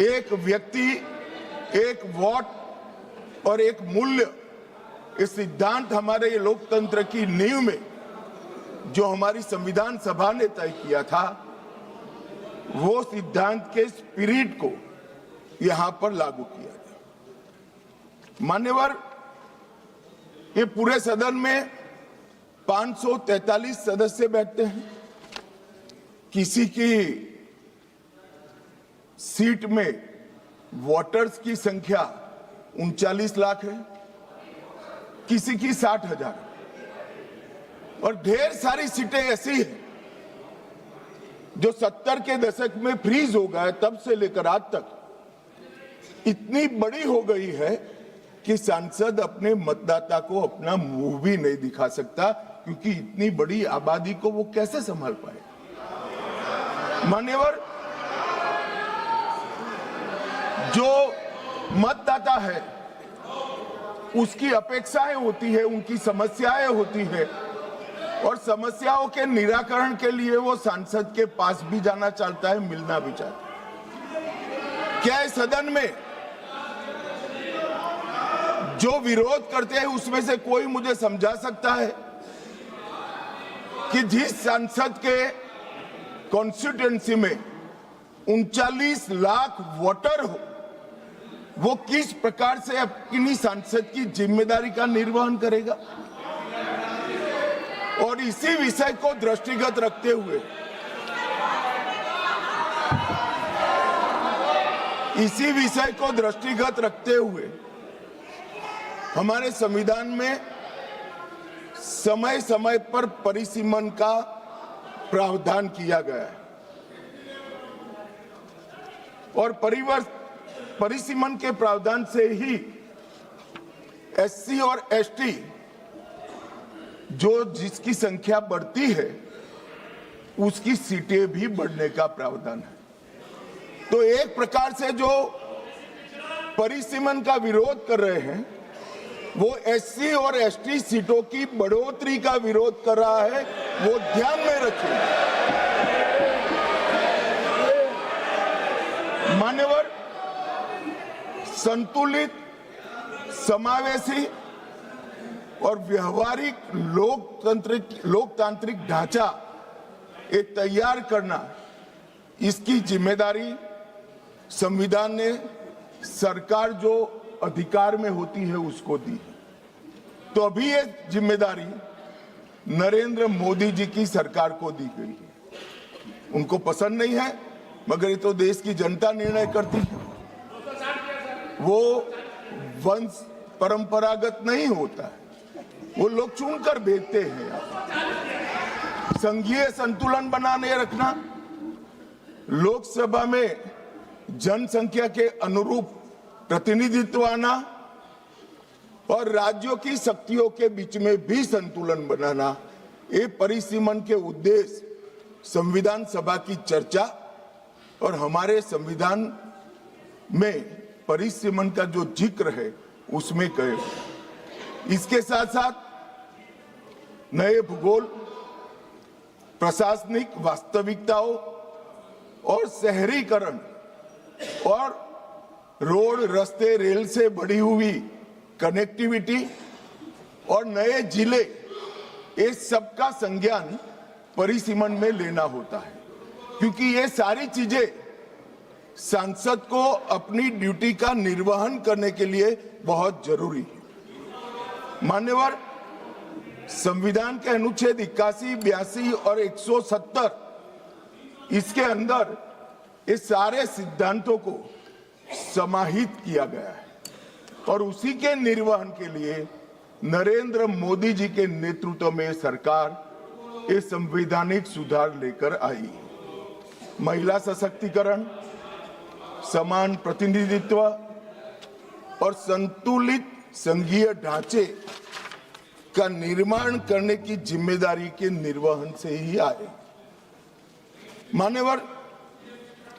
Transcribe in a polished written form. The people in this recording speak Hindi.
एक व्यक्ति, एक वोट और एक मूल्य, ये सिद्धांत हमारे लोकतंत्र की नींव में जो हमारी संविधान सभा ने तय किया था, वो सिद्धांत के स्पिरिट को यहां पर लागू किया गया। मान्यवर, ये पूरे सदन में 543 सदस्य बैठते हैं। किसी की सीट में वोटर्स की संख्या 39 लाख है, किसी की 60,000, और ढेर सारी सीटें ऐसी हैं जो 70 के दशक में फ्रीज हो गए, तब से लेकर आज तक इतनी बड़ी हो गई है कि सांसद अपने मतदाता को अपना मुंह भी नहीं दिखा सकता, क्योंकि इतनी बड़ी आबादी को वो कैसे संभाल पाए। मान्यवर, जो मतदाता है उसकी अपेक्षाएं होती है, उनकी समस्याएं होती है, और समस्याओं के निराकरण के लिए वो सांसद के पास भी जाना चाहता है, मिलना भी चाहता है। क्या इस सदन में जो विरोध करते हैं उसमें से कोई मुझे समझा सकता है कि जिस सांसद के कॉन्स्टिट्यूएंसी में 39 लाख वोटर हो, वो किस प्रकार से अपनी सांसद की जिम्मेदारी का निर्वहन करेगा? और इसी विषय को दृष्टिगत रखते हुए हमारे संविधान में समय समय पर परिसीमन का प्रावधान किया गया है, और परिसीमन के प्रावधान से ही एससी और एसटी जो जिसकी संख्या बढ़ती है उसकी सीटें भी बढ़ने का प्रावधान है। तो एक प्रकार से जो परिसीमन का विरोध कर रहे हैं वो एससी और एसटी सीटों की बढ़ोतरी का विरोध कर रहा है, वो ध्यान में रखें। मान्यवर, संतुलित, समावेशी और व्यवहारिक लोकतांत्रिक ढांचा ये तैयार करना, इसकी जिम्मेदारी संविधान ने सरकार जो अधिकार में होती है उसको दी। तो अभी ये जिम्मेदारी नरेंद्र मोदी जी की सरकार को दी गई है। उनको पसंद नहीं है, मगर ये तो देश की जनता निर्णय करती है। वो वंश परंपरागत नहीं होता है, वो लोग चुनकर भेजते हैं। संघीय संतुलन बनाने रखना, लोकसभा में जनसंख्या के अनुरूप प्रतिनिधित्व आना और राज्यों की शक्तियों के बीच में भी संतुलन बनाना, ये परिसीमन के उद्देश्य संविधान सभा की चर्चा और हमारे संविधान में परिसीमन का जो जिक्र है उसमें कहे। इसके साथ साथ नए भूगोल, प्रशासनिक वास्तविकताओं और शहरीकरण और रोड, रास्ते, रेल से बढ़ी हुई कनेक्टिविटी और नए जिले, ये सबका संज्ञान परिसीमन में लेना होता है, क्योंकि ये सारी चीजें सांसद को अपनी ड्यूटी का निर्वहन करने के लिए बहुत जरूरी है। मान्यवर, संविधान के अनुच्छेद 81, 82 और 170 इसके अंदर ये सारे सिद्धांतों को समाहित किया गया है, और उसी के निर्वहन के लिए नरेंद्र मोदी जी के नेतृत्व में सरकार ये संवैधानिक सुधार लेकर आई। महिला सशक्तिकरण, समान प्रतिनिधित्व और संतुलित संघीय ढांचे का निर्माण करने की जिम्मेदारी के निर्वहन से ही आए। मान्यवर,